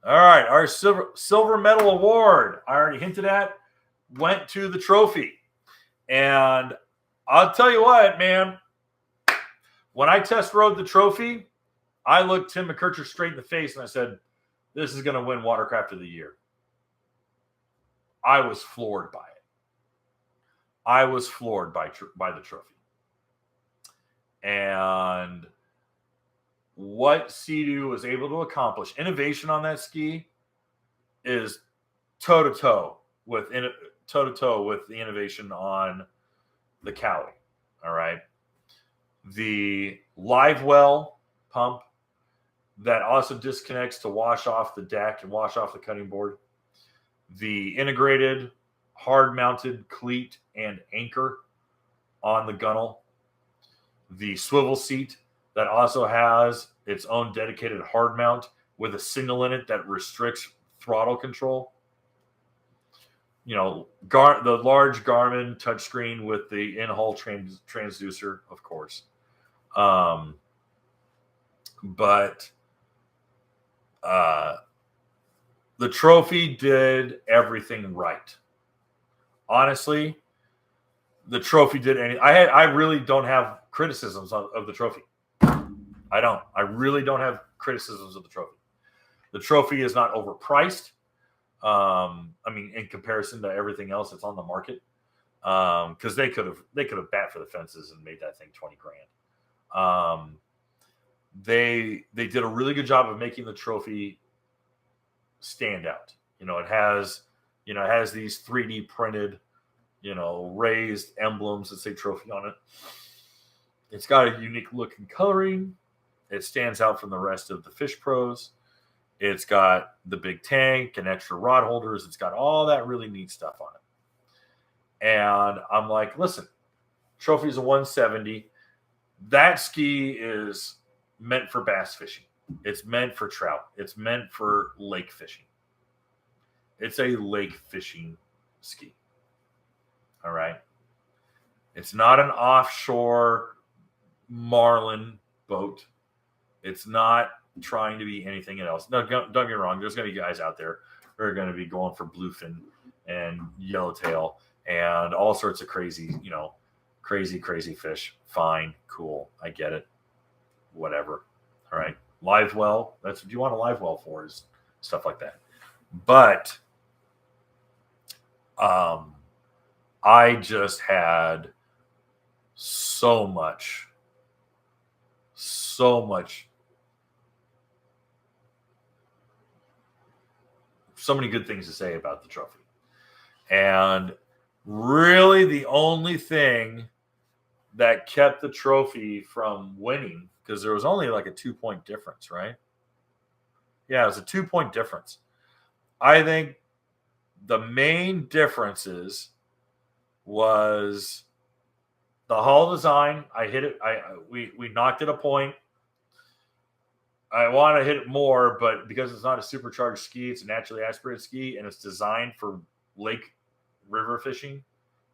All right, our silver medal award, I already hinted at, went to the trophy. And I'll tell you what, man, when I test rode the trophy, I looked Tim McKercher straight in the face and I said, this is going to win Watercraft of the Year. I was floored by it. I was floored by the trophy. And what Sea-Doo was able to accomplish, innovation on that ski is toe-to-toe with the innovation on the Cowie. All right. The live well pump that also disconnects to wash off the deck and wash off the cutting board. The integrated hard-mounted cleat and anchor on the gunnel. The swivel seat that also has its own dedicated hard mount with a signal in it that restricts throttle control. You know, the large Garmin touchscreen with the in-hull transducer, of course. But the trophy did everything right. Honestly, the trophy did anything. I really don't have criticisms of the trophy. I don't. I really don't have criticisms of the trophy. The trophy is not overpriced. I mean, in comparison to everything else that's on the market, because they could have bat for the fences and made that thing $20,000. They did a really good job of making the trophy stand out. You know, it has these 3D printed, raised emblems that say trophy on it. It's got a unique look and coloring. It stands out from the rest of the FishPros. It's got the big tank and extra rod holders. It's got all that really neat stuff on it. And I'm like, listen, trophy's a 170. That ski is meant for bass fishing. It's meant for trout. It's meant for lake fishing. It's a lake fishing ski. All right. It's not an offshore marlin boat. It's not trying to be anything else. No, don't get me wrong. There's going to be guys out there who are going to be going for bluefin and yellowtail and all sorts of crazy, crazy fish. Fine, cool. I get it. Whatever. All right. Live well. That's what you want a live well for, is stuff like that. But I just had so many good things to say about the trophy. And really the only thing that kept the trophy from winning, because there was only like a 2-point difference, right? Yeah, it was a 2-point difference. I think the main differences was the hull design. I hit it. We knocked it a point. I want to hit it more, but because it's not a supercharged ski, it's a naturally aspirated ski, and it's designed for lake river fishing,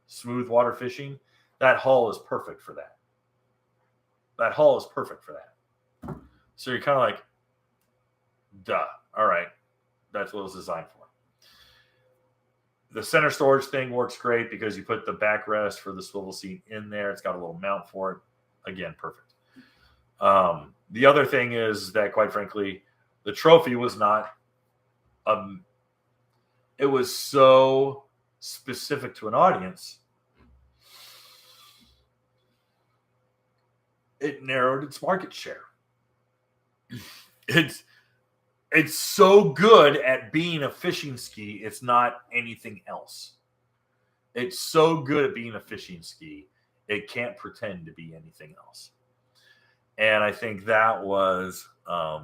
smooth water fishing. That hull is perfect for that. So you're kind of like, duh. All right. That's what it was designed for. The center storage thing works great because you put the backrest for the swivel seat in there. It's got a little mount for it. Again, perfect. The other thing is that, quite frankly, the trophy was not, it was so specific to an audience. It narrowed its market share. It's so good at being a fishing ski, it's not anything else. It's so good at being a fishing ski, it can't pretend to be anything else. And I think that was a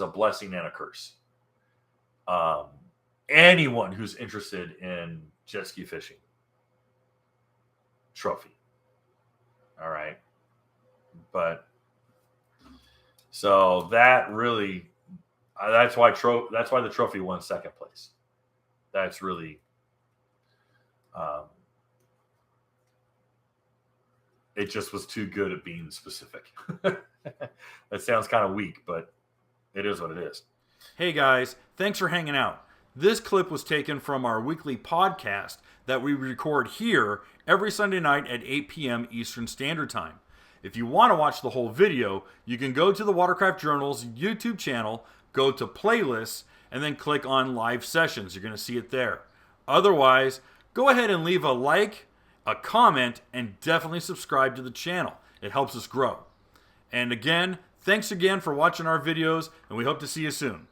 blessing and a curse. Anyone who's interested in jet ski fishing, trophy. All right. But so that really, that's why the trophy won second place. That's really, it just was too good at being specific. That sounds kind of weak, but It is what it is. Hey guys, thanks for hanging out. This clip was taken from our weekly podcast that we record here every Sunday night at 8 p.m. Eastern Standard Time. If you want to watch the whole video, you can go to the Watercraft Journal's YouTube channel, go to playlists, and then click on live sessions. You're going to see it there. Otherwise, go ahead and leave a like, a comment, and definitely subscribe to the channel. It helps us grow. And again, thanks again for watching our videos, and we hope to see you soon.